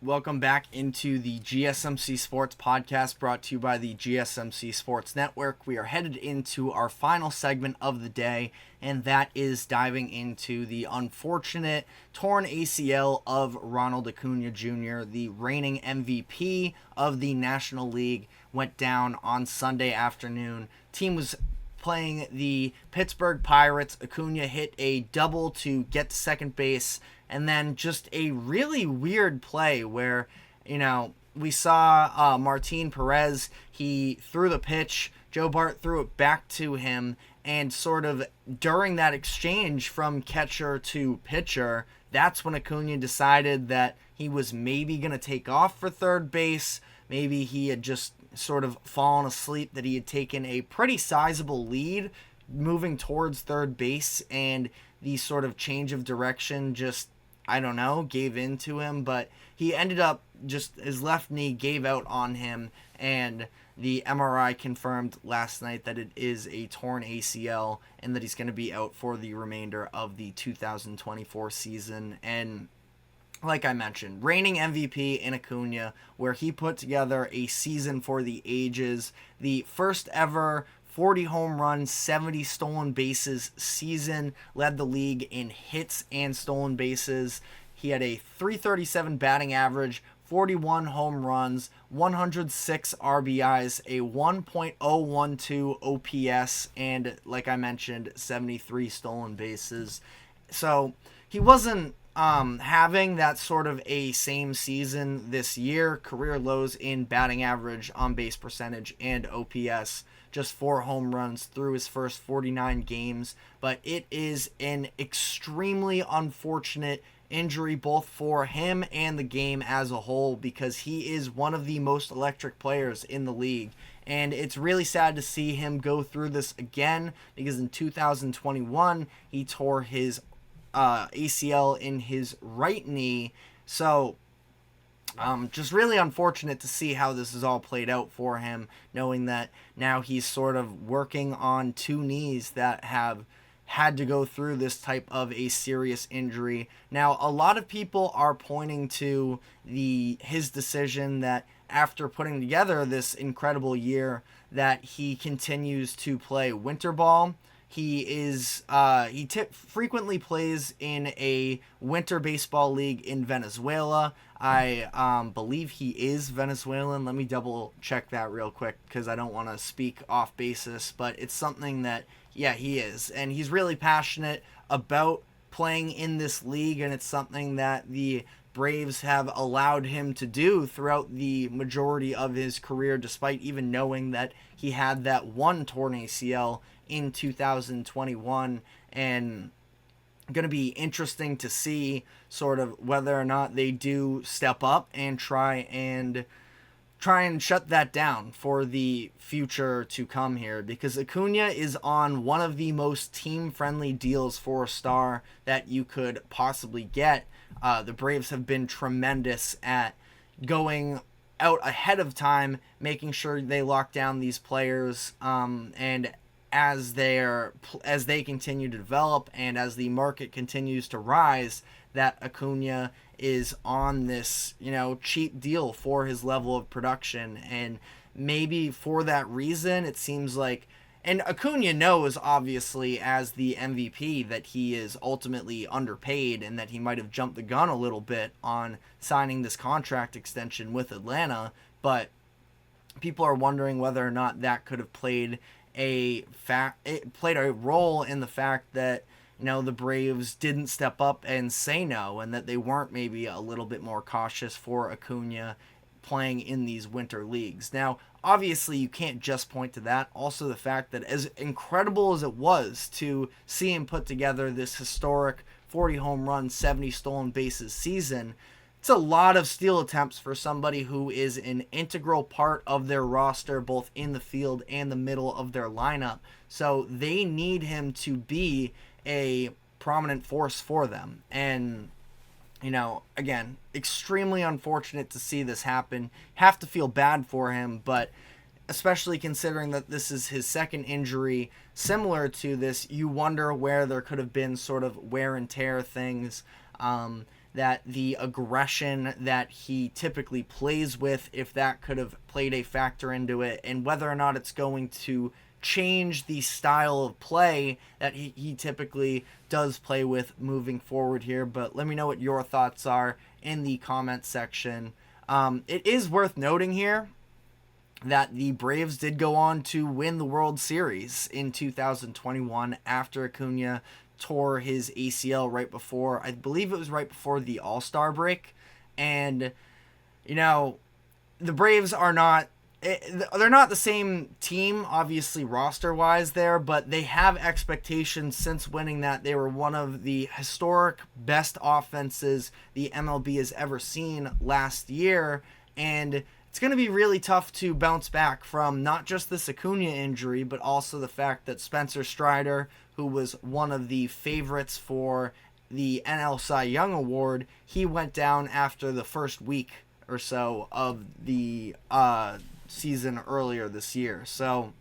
Welcome back into the GSMC Sports Podcast brought to you by the GSMC Sports Network. We are headed into our final segment of the day, and that is diving into the unfortunate torn ACL of Ronald Acuña Jr., the reigning MVP of the National League, went down on Sunday afternoon. Team was playing the Pittsburgh Pirates. Acuña hit a double to get to second base, and then just a really weird play where, we saw Martin Perez, he threw the pitch, Joe Bart threw it back to him, and sort of during that exchange from catcher to pitcher, that's when Acuña decided that he was maybe going to take off for third base. Maybe he had just sort of fallen asleep, that he had taken a pretty sizable lead moving towards third base, and the sort of change of direction just, gave in to him. But he ended up just, his left knee gave out on him, and the MRI confirmed last night that it is a torn ACL and that he's going to be out for the remainder of the 2024 season. And like I mentioned, reigning MVP in Acuña, where he put together a season for the ages, the first ever 40 home runs, 70 stolen bases season, led the league in hits and stolen bases. He had a .337 batting average, 41 home runs, 106 RBIs, a 1.012 OPS, and like I mentioned, 73 stolen bases. So he wasn't having that sort of a same season this year. Career lows in batting average, on base percentage, and OPS. Just 4 home runs through his first 49 games. But it is an extremely unfortunate injury, both for him and the game as a whole, because he is one of the most electric players in the league. And it's really sad to see him go through this again, because in 2021 he tore his ACL in his right knee. So just really unfortunate to see how this is all played out for him, knowing that now he's sort of working on 2 knees that have had to go through this type of a serious injury. Now, a lot of people are pointing to his decision that after putting together this incredible year, that he continues to play winter ball. He frequently plays in a winter baseball league in Venezuela. I believe he is Venezuelan. Let me double check that real quick, because I don't want to speak off basis. But it's something that, yeah, he is. And he's really passionate about playing in this league, and it's something that the Braves have allowed him to do throughout the majority of his career, despite even knowing that he had that one torn ACL in 2021. And going to be interesting to see sort of whether or not they do step up and try and shut that down for the future to come here, because Acuña is on one of the most team-friendly deals for a star that you could possibly get. The Braves have been tremendous at going out ahead of time, making sure they lock down these players, and as they continue to develop and as the market continues to rise, that Acuña is on this, cheap deal for his level of production. And maybe for that reason, it seems like, and Acuña knows, obviously, as the MVP, that he is ultimately underpaid and that he might have jumped the gun a little bit on signing this contract extension with Atlanta. But people are wondering whether or not that could have played a role in the fact that, the Braves didn't step up and say no, and that they weren't maybe a little bit more cautious for Acuña playing in these winter leagues. Now, obviously, you can't just point to that. Also, the fact that as incredible as it was to see him put together this historic 40 home run, 70 stolen bases season, it's a lot of steal attempts for somebody who is an integral part of their roster, both in the field and the middle of their lineup. So they need him to be a prominent force for them. And, again, extremely unfortunate to see this happen. Have to feel bad for him, but especially considering that this is his second injury similar to this, you wonder where there could have been sort of wear and tear things that the aggression that he typically plays with, if that could have played a factor into it, and whether or not it's going to change the style of play that he typically does play with moving forward here. But let me know what your thoughts are in the comment section. It is worth noting here that the Braves did go on to win the World Series in 2021 after Acuña tore his ACL right before, I believe it was right before the All-Star break. And, you know, the Braves are not, they're not the same team, obviously, roster-wise there, but they have expectations since winning that. They were one of the historic best offenses the MLB has ever seen last year, and it's going to be really tough to bounce back from not just this Acuña injury, but also the fact that Spencer Strider, who was one of the favorites for the NL Cy Young Award, he went down after the first week or so of the season earlier this year. So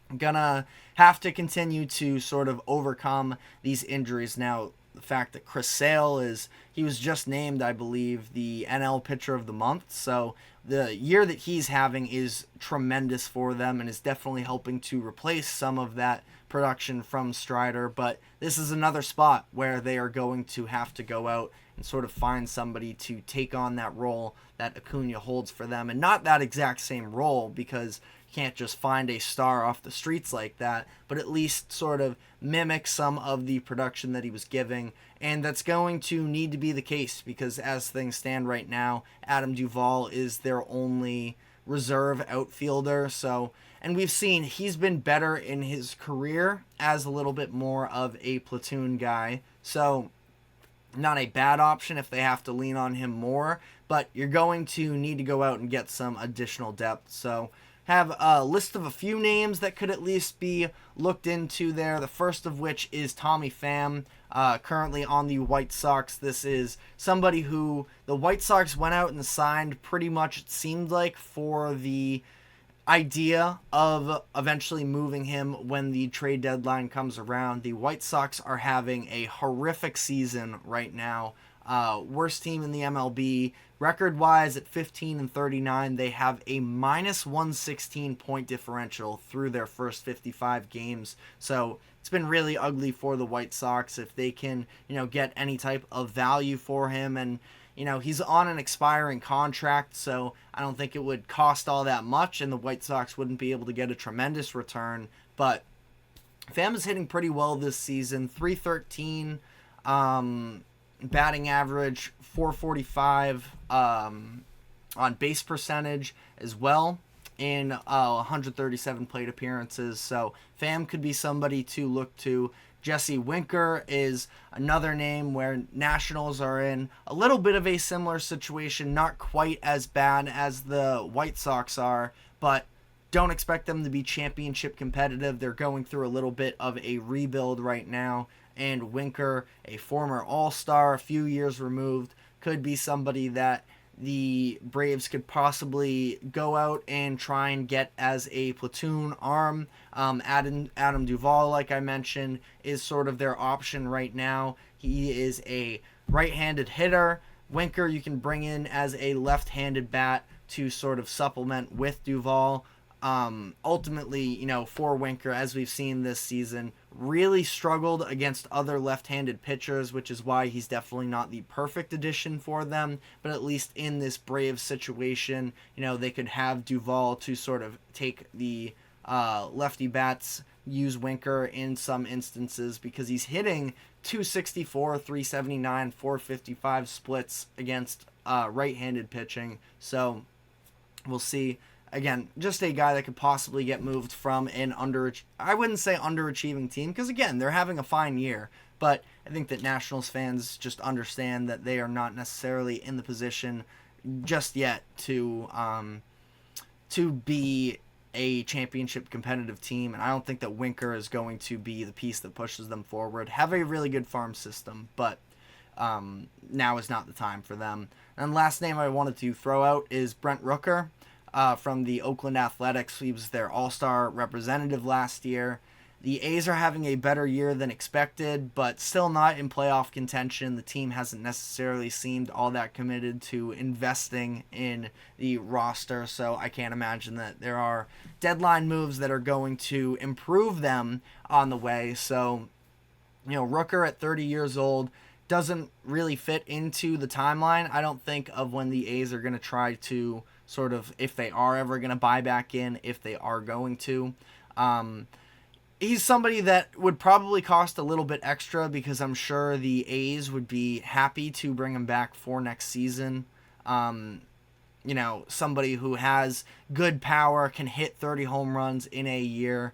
I'm going to have to continue to sort of overcome these injuries. Now, the fact that Chris Sale he was just named, I believe, the NL Pitcher of the Month. So the year that he's having is tremendous for them and is definitely helping to replace some of that production from Strider. But this is another spot where they are going to have to go out and sort of find somebody to take on that role that Acuña holds for them. And not that exact same role, because you can't just find a star off the streets like that, but at least sort of mimic some of the production that he was giving. And that's going to need to be the case, because as things stand right now, Adam Duvall is their only reserve outfielder. So, and we've seen he's been better in his career as a little bit more of a platoon guy. So, not a bad option if they have to lean on him more, but you're going to need to go out and get some additional depth. So, have a list of a few names that could at least be looked into there. The first of which is Tommy Pham, currently on the White Sox. This is somebody who the White Sox went out and signed pretty much, it seemed like, for the idea of eventually moving him when the trade deadline comes around. The White Sox are having a horrific season right now. Worst team in the MLB. Record-wise, at 15-39, they have a minus 116 point differential through their first 55 games. So it's been really ugly for the White Sox. If they can, get any type of value for him, and he's on an expiring contract, so I don't think it would cost all that much, and the White Sox wouldn't be able to get a tremendous return. But Pham is hitting pretty well this season. 313. Batting average, 445 on base percentage as well in 137 plate appearances. So Pham could be somebody to look to. Jesse Winker is another name where Nationals are in a little bit of a similar situation, not quite as bad as the White Sox are, but don't expect them to be championship competitive. They're going through a little bit of a rebuild right now. And Winker, a former All-Star, a few years removed, could be somebody that the Braves could possibly go out and try and get as a platoon arm. Adam Duvall, like I mentioned, is sort of their option right now. He is a right-handed hitter. Winker you can bring in as a left-handed bat to sort of supplement with Duvall. Ultimately, for Winker, as we've seen this season, really struggled against other left-handed pitchers, which is why he's definitely not the perfect addition for them. But at least in this Braves situation, they could have Duvall to sort of take the lefty bats, use Winker in some instances, because he's hitting 264, 379, 455 splits against right-handed pitching. So we'll see. Again, just a guy that could possibly get moved from an I wouldn't say underachieving team, because again, they're having a fine year, but I think that Nationals fans just understand that they are not necessarily in the position just yet to be a championship competitive team, and I don't think that Winker is going to be the piece that pushes them forward. Have a really good farm system, but now is not the time for them. And last name I wanted to throw out is Brent Rooker. From the Oakland Athletics. He was their all-star representative last year. The A's are having a better year than expected, but still not in playoff contention. The team hasn't necessarily seemed all that committed to investing in the roster, so I can't imagine that there are deadline moves that are going to improve them on the way. So, Rooker at 30 years old doesn't really fit into the timeline, I don't think, of when the A's are going to try to sort of, if they are ever going to buy back in, if they are going to. He's somebody that would probably cost a little bit extra because I'm sure the A's would be happy to bring him back for next season. Somebody who has good power, can hit 30 home runs in a year.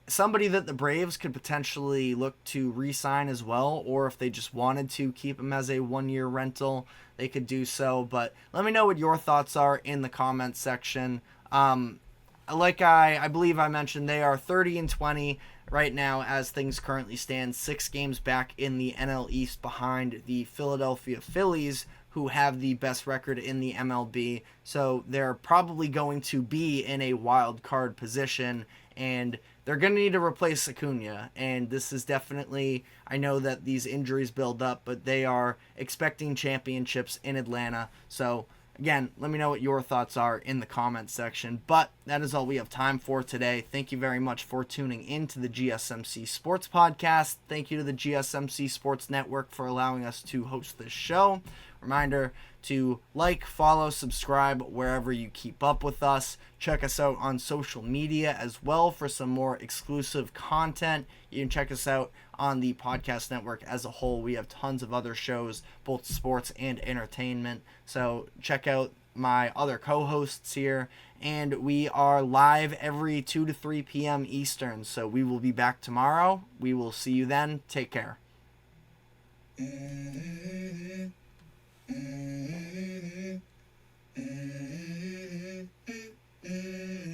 Somebody that the Braves could potentially look to re-sign as well, or if they just wanted to keep him as a one-year rental, they could do so. But let me know what your thoughts are in the comments section. Like I believe I mentioned, they are 30-20 right now as things currently stand. 6 games back in the NL East behind the Philadelphia Phillies, who have the best record in the MLB. So they're probably going to be in a wild card position, and they're going to need to replace Acuña. And this is definitely, I know that these injuries build up, but they are expecting championships in Atlanta. So again, let me know what your thoughts are in the comments section. But that is all we have time for today. Thank you very much for tuning in to the GSMC Sports Podcast. Thank you to the GSMC Sports Network for allowing us to host this show. Reminder to like, follow, subscribe wherever you keep up with us. Check us out on social media as well for some more exclusive content. You can check us out on the podcast network as a whole. We have tons of other shows, both sports and entertainment. So check out my other co-hosts here. And we are live every 2 to 3 p.m. Eastern. So we will be back tomorrow. We will see you then. Take care.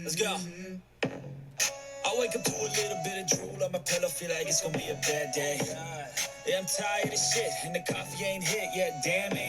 Let's go. I wake up to a little bit of drool on my pillow, feel like it's gonna be a bad day. Yeah, I'm tired of shit, and the coffee ain't hit yet, damn it.